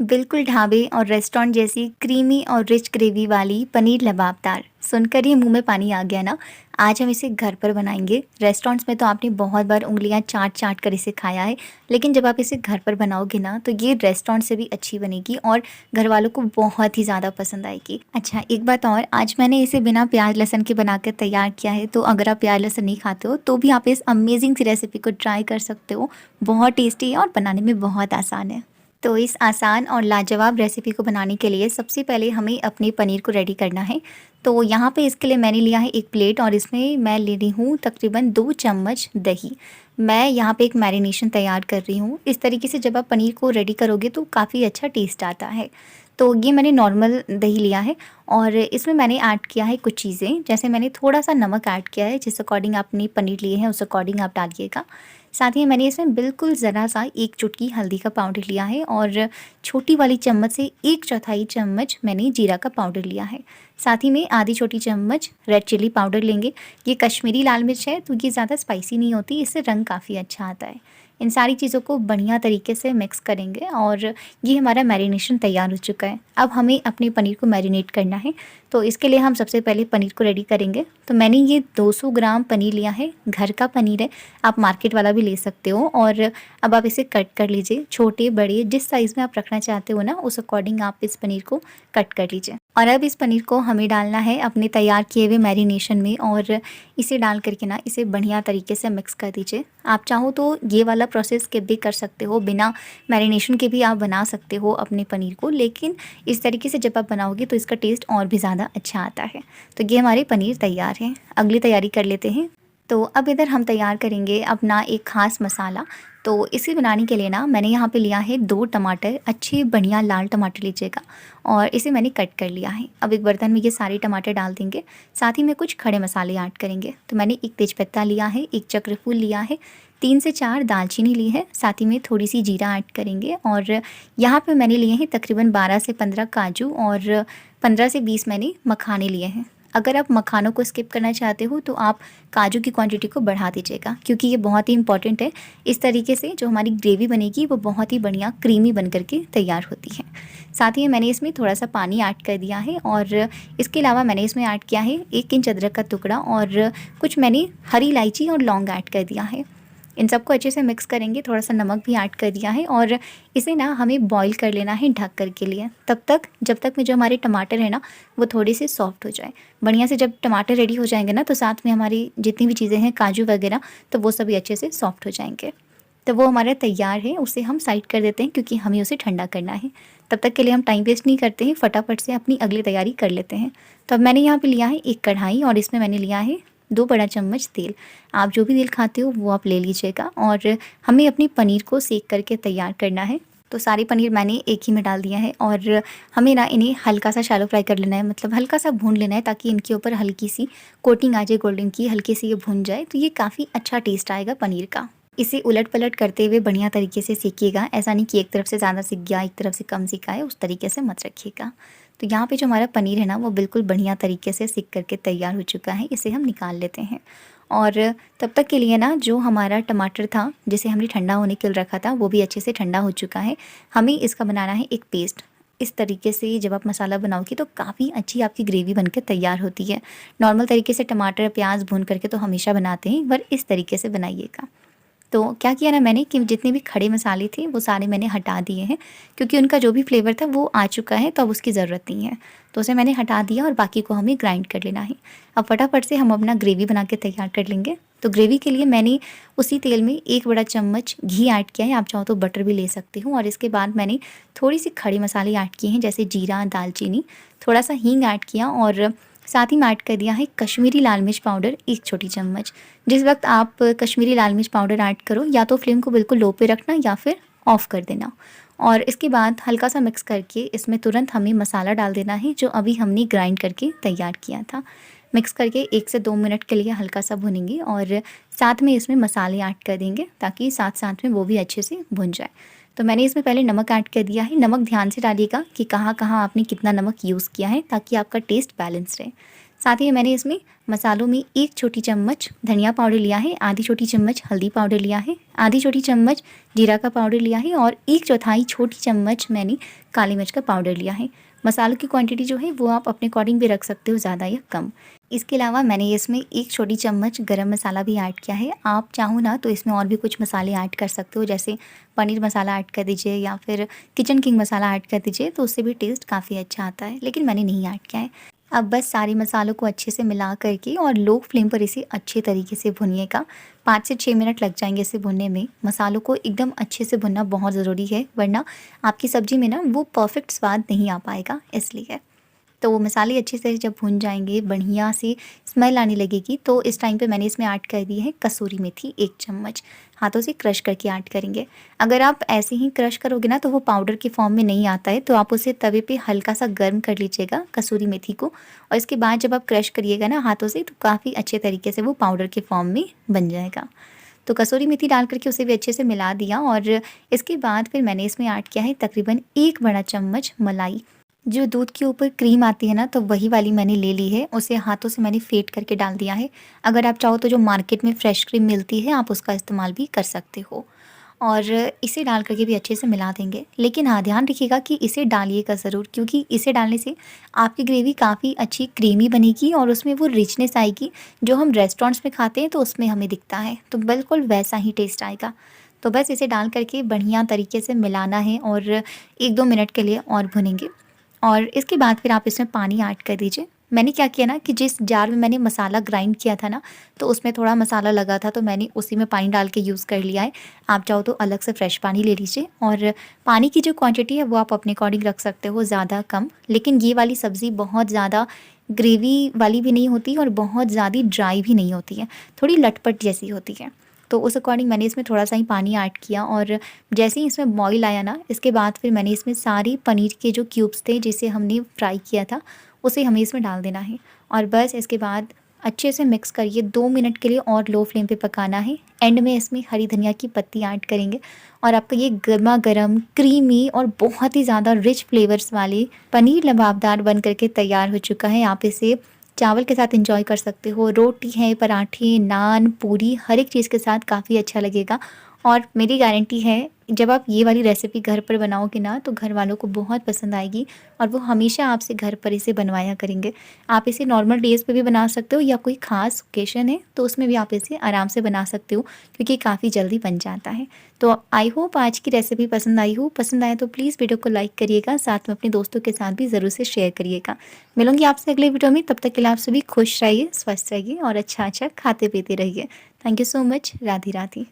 बिल्कुल ढाबे और रेस्टोरेंट जैसी क्रीमी और रिच ग्रेवी वाली पनीर लबाबदार, सुनकर ही मुंह में पानी आ गया ना। आज हम इसे घर पर बनाएंगे। रेस्टोरेंट्स में तो आपने बहुत बार उंगलियां चाट चाट कर इसे खाया है, लेकिन जब आप इसे घर पर बनाओगे ना तो ये रेस्टोरेंट से भी अच्छी बनेगी और घर वालों को बहुत ही ज़्यादा पसंद आएगी। अच्छा, एक बात और, आज मैंने इसे बिना प्याज लहसुन के बनाकर तैयार किया है, तो अगर आप प्याज लहसुन नहीं खाते हो तो भी आप इस अमेजिंग सी रेसिपी को ट्राई कर सकते हो। बहुत टेस्टी है और बनाने में बहुत आसान है। तो इस आसान और लाजवाब रेसिपी को बनाने के लिए सबसे पहले हमें अपने पनीर को रेडी करना है। तो यहाँ पे इसके लिए मैंने लिया है एक प्लेट और इसमें मैं ले रही हूँ तकरीबन 2 चम्मच दही। मैं यहाँ पे एक मैरिनेशन तैयार कर रही हूँ। इस तरीके से जब आप पनीर को रेडी करोगे तो काफ़ी अच्छा टेस्ट आता है। तो ये मैंने नॉर्मल दही लिया है और इसमें मैंने ऐड किया है कुछ चीज़ें, जैसे मैंने थोड़ा सा नमक ऐड किया है, जिस अकॉर्डिंग आपने पनीर लिए हैं उस अकॉर्डिंग आप डालिएगा। साथ ही मैंने इसमें बिल्कुल ज़रा सा 1 चुटकी हल्दी का पाउडर लिया है और छोटी वाली चम्मच से 1/4 चम्मच मैंने जीरा का पाउडर लिया है। साथ ही में आधी छोटी चम्मच रेड चिली पाउडर लेंगे। ये कश्मीरी लाल मिर्च है तो ये ज़्यादा स्पाइसी नहीं होती, इससे रंग काफ़ी अच्छा आता है। इन सारी चीज़ों को बढ़िया तरीके से मिक्स करेंगे और ये हमारा मैरिनेशन तैयार हो चुका है। अब हमें अपने पनीर को मैरिनेट करना है, तो इसके लिए हम सबसे पहले पनीर को रेडी करेंगे। तो मैंने ये 200 ग्राम पनीर लिया है, घर का पनीर है, आप मार्केट वाला भी ले सकते हो। और अब आप इसे कट कर लीजिए, छोटे बड़े जिस साइज़ में आप रखना चाहते हो ना उस अकॉर्डिंग आप इस पनीर को कट कर लीजिए। और अब इस पनीर को हमें डालना है अपने तैयार किए हुए मैरिनेशन में और इसे डाल करके ना इसे बढ़िया तरीके से मिक्स कर दीजिए। आप चाहो तो ये वाला प्रोसेस स्किप भी कर सकते हो, बिना मैरिनेशन के भी आप बना सकते हो अपने पनीर को, लेकिन इस तरीके से जब आप बनाओगे तो इसका टेस्ट और भी ज़्यादा अच्छा आता है। तो ये हमारे पनीर तैयार हैं। अगली तैयारी कर लेते हैं। तो अब इधर हम तैयार करेंगे अपना एक ख़ास मसाला। तो इसे बनाने के लिए ना मैंने यहाँ पे लिया है 2 टमाटर, अच्छे बढ़िया लाल टमाटर लीजिएगा और इसे मैंने कट कर लिया है। अब एक बर्तन में ये सारे टमाटर डाल देंगे, साथ ही में कुछ खड़े मसाले ऐड करेंगे। तो मैंने एक तेज़पत्ता लिया है, एक चक्रफूल लिया है, 3 से 4 दालचीनी ली है, साथ ही में थोड़ी सी जीरा ऐड करेंगे और यहाँ पे मैंने लिए हैं तकरीबन 12 से 15 काजू और 15 से 20 मैंने मखाने लिए हैं। अगर आप मखानों को स्किप करना चाहते हो तो आप काजू की क्वांटिटी को बढ़ा दीजिएगा, क्योंकि ये बहुत ही इंपॉर्टेंट है। इस तरीके से जो हमारी ग्रेवी बनेगी वो बहुत ही बढ़िया क्रीमी बन करके तैयार होती है। साथ ही मैंने इसमें थोड़ा सा पानी ऐड कर दिया है और इसके अलावा मैंने इसमें ऐड किया है 1 इंच अदरक का टुकड़ा और कुछ मैंने हरी इलायची और लौंग ऐड कर दिया है। इन सबको अच्छे से मिक्स करेंगे, थोड़ा सा नमक भी ऐड कर दिया है और इसे ना हमें बॉईल कर लेना है ढक कर के लिए, तब तक जब तक में जो हमारे टमाटर है ना वो थोड़े से सॉफ्ट हो जाए बढ़िया से। जब टमाटर रेडी हो जाएंगे ना तो साथ में हमारी जितनी भी चीज़ें हैं काजू वगैरह, तो वो सभी अच्छे से सॉफ्ट हो जाएंगे। तो वो हमारा तैयार है, उसे हम साइड कर देते हैं क्योंकि हमें उसे ठंडा करना है। तब तक के लिए हम टाइम वेस्ट नहीं करते हैं, फटाफट से अपनी अगली तैयारी कर लेते हैं। तो अब मैंने यहाँ पे लिया है एक कढ़ाई और इसमें मैंने लिया है 2 बड़ा चम्मच तेल। आप जो भी तेल खाते हो वो आप ले लीजिएगा और हमें अपनी पनीर को सेक करके तैयार करना है। तो सारे पनीर मैंने एक ही में डाल दिया है और हमें ना इन्हें हल्का सा शैलो फ्राई कर लेना है, मतलब हल्का सा भून लेना है ताकि इनके ऊपर हल्की सी कोटिंग आ जाए गोल्डन की, हल्के से ये भून जाए तो ये काफ़ी अच्छा टेस्ट आएगा पनीर का। इसे उलट-पलट करते हुए बढ़िया तरीके से सेकिएगा, ऐसा नहीं कि एक तरफ से ज़्यादा सिक गया, एक तरफ से कम सिका है, उस तरीके से मत रखिएगा। तो यहाँ पे जो हमारा पनीर है ना वो बिल्कुल बढ़िया तरीके से सिक करके तैयार हो चुका है, इसे हम निकाल लेते हैं। और तब तक के लिए ना जो हमारा टमाटर था जिसे हमने ठंडा होने के लिए रखा था वो भी अच्छे से ठंडा हो चुका है। हमें इसका बनाना है एक पेस्ट। इस तरीके से जब आप मसाला बनाओगे तो काफ़ी अच्छी आपकी ग्रेवी बनकर तैयार होती है। नॉर्मल तरीके से टमाटर प्याज भून करके तो हमेशा बनाते हैं, पर इस तरीके से बनाइएगा। तो क्या किया ना मैंने कि जितने भी खड़े मसाले थे वो सारे मैंने हटा दिए हैं, क्योंकि उनका जो भी फ्लेवर था वो आ चुका है, तो अब उसकी ज़रूरत नहीं है। तो उसे मैंने हटा दिया और बाकी को हमें ग्राइंड कर लेना है। अब फटाफट से हम अपना ग्रेवी बना के तैयार कर लेंगे। तो ग्रेवी के लिए मैंने उसी तेल में 1 बड़ा चम्मच घी ऐड किया है, आप चाहो तो बटर भी ले सकते हो। और इसके बाद मैंने थोड़ी सी खड़े मसाले ऐड किए हैं, जैसे जीरा, दालचीनी, थोड़ा सा हींग ऐड किया और साथ ही में ऐड कर दिया है कश्मीरी लाल मिर्च पाउडर 1 छोटी चम्मच। जिस वक्त आप कश्मीरी लाल मिर्च पाउडर ऐड करो या तो फ्लेम को बिल्कुल लो पे रखना या फिर ऑफ़ कर देना। और इसके बाद हल्का सा मिक्स करके इसमें तुरंत हमें मसाला डाल देना है जो अभी हमने ग्राइंड करके तैयार किया था। मिक्स करके 1 से 2 मिनट के लिए हल्का सा भूनेंगे और साथ में इसमें मसाले ऐड कर देंगे ताकि साथ-साथ में वो भी अच्छे से भुन जाए। तो मैंने इसमें पहले नमक ऐड कर दिया है। नमक ध्यान से डालिएगा कि कहाँ-कहाँ आपने कितना नमक यूज़ किया है ताकि आपका टेस्ट बैलेंस रहे। साथ ही मैंने इसमें मसालों में 1 छोटी चम्मच धनिया पाउडर लिया है, आधी छोटी चम्मच हल्दी पाउडर लिया है, आधी छोटी चम्मच जीरा का पाउडर लिया है और 1/4 छोटी चम्मच मैंने काली मिर्च का पाउडर लिया है। मसालों की क्वांटिटी जो है वो आप अपने अकॉर्डिंग भी रख सकते हो, ज़्यादा या कम। इसके अलावा मैंने इसमें 1 छोटी चम्मच गरम मसाला भी ऐड किया है। आप चाहो ना तो इसमें और भी कुछ मसाले ऐड कर सकते हो, जैसे पनीर मसाला ऐड कर दीजिए या फिर किचन किंग मसाला ऐड कर दीजिए, तो उससे भी टेस्ट काफ़ी अच्छा आता है, लेकिन मैंने नहीं ऐड किया है। अब बस सारे मसालों को अच्छे से मिला करके और लो फ्लेम पर इसे अच्छे तरीके से भुनिएगा। 5 से 6 मिनट लग जाएंगे इसे भुनने में। मसालों को एकदम अच्छे से भुनना बहुत ज़रूरी है, वरना आपकी सब्ज़ी में ना वो परफेक्ट स्वाद नहीं आ पाएगा, इसलिए। तो वो मसाले अच्छे से जब भुन जाएंगे, बढ़िया सी स्मेल आने लगेगी, तो इस टाइम पे मैंने इसमें ऐड कर दी है कसूरी मेथी 1 चम्मच। हाथों से क्रश करके ऐड करेंगे। अगर आप ऐसे ही क्रश करोगे ना तो वो पाउडर की फॉर्म में नहीं आता है, तो आप उसे तवे पे हल्का सा गर्म कर लीजिएगा कसूरी मेथी को, और इसके बाद जब आप क्रश करिएगा ना हाथों से, तो काफ़ी अच्छे तरीके से वो पाउडर के फॉर्म में बन जाएगा। तो कसूरी मेथी डाल करके उसे भी अच्छे से मिला दिया, और इसके बाद फिर मैंने इसमें ऐड किया है तकरीबन 1 बड़ा चम्मच मलाई। जो दूध के ऊपर क्रीम आती है ना, तो वही वाली मैंने ले ली है, उसे हाथों से मैंने फेंट करके डाल दिया है। अगर आप चाहो तो जो मार्केट में फ्रेश क्रीम मिलती है आप उसका इस्तेमाल भी कर सकते हो, और इसे डाल करके भी अच्छे से मिला देंगे। लेकिन हाँ, ध्यान रखिएगा कि इसे डालिएगा ज़रूर, क्योंकि इसे डालने से आपकी ग्रेवी काफ़ी अच्छी क्रीमी बनेगी और उसमें वो रिचनेस आएगी जो हम रेस्टोरेंट्स में खाते हैं तो उसमें हमें दिखता है, तो बिल्कुल वैसा ही टेस्ट आएगा। तो बस इसे डाल करके बढ़िया तरीके से मिलाना है और 1-2 मिनट के लिए और भुनेंगे, और इसके बाद फिर आप इसमें पानी ऐड कर दीजिए। मैंने क्या किया ना कि जिस जार में मैंने मसाला ग्राइंड किया था ना, तो उसमें थोड़ा मसाला लगा था, तो मैंने उसी में पानी डाल के यूज़ कर लिया है। आप चाहो तो अलग से फ्रेश पानी ले लीजिए, और पानी की जो क्वांटिटी है वो आप अपने अकॉर्डिंग रख सकते हो, ज़्यादा कम। लेकिन ये वाली सब्ज़ी बहुत ज़्यादा ग्रेवी वाली भी नहीं होती और बहुत ज़्यादा ड्राई भी नहीं होती है, थोड़ी लटपट जैसी होती है। तो उस अकॉर्डिंग मैंने इसमें थोड़ा सा ही पानी ऐड किया, और जैसे ही इसमें बॉईल आया ना, इसके बाद फिर मैंने इसमें सारी पनीर के जो क्यूब्स थे जिसे हमने फ्राई किया था, उसे हमें इसमें डाल देना है, और बस इसके बाद अच्छे से मिक्स करिए। 2 मिनट के लिए और लो फ्लेम पे पकाना है। एंड में इसमें हरी धनिया की पत्ती ऐड करेंगे, और आपका ये गर्मा गर्म क्रीमी और बहुत ही ज़्यादा रिच फ्लेवर्स वाले पनीर लबाबदार बन करके तैयार हो चुका है। आप इसे चावल के साथ एंजॉय कर सकते हो, रोटी है, पराठे, नान, पूरी, हर एक चीज़ के साथ काफ़ी अच्छा लगेगा। और मेरी गारंटी है, जब आप ये वाली रेसिपी घर पर बनाओगे ना, तो घर वालों को बहुत पसंद आएगी और वो हमेशा आपसे घर पर इसे बनवाया करेंगे। आप इसे नॉर्मल डेज़ पे भी बना सकते हो, या कोई ख़ास ओकेशन है तो उसमें भी आप इसे आराम से बना सकते हो, क्योंकि काफ़ी जल्दी बन जाता है। तो आई होप आज की रेसिपी पसंद आई हो। पसंद आए तो प्लीज़ वीडियो को लाइक करिएगा, साथ में अपने दोस्तों के साथ भी ज़रूर से शेयर करिएगा। मिलूँगी आपसे अगले वीडियो में, तब तक के लिए आप सभी खुश रहिए, स्वस्थ रहिए और अच्छा-अच्छा खाते-पीते रहिए। Thank you so much. Radhe Radhe.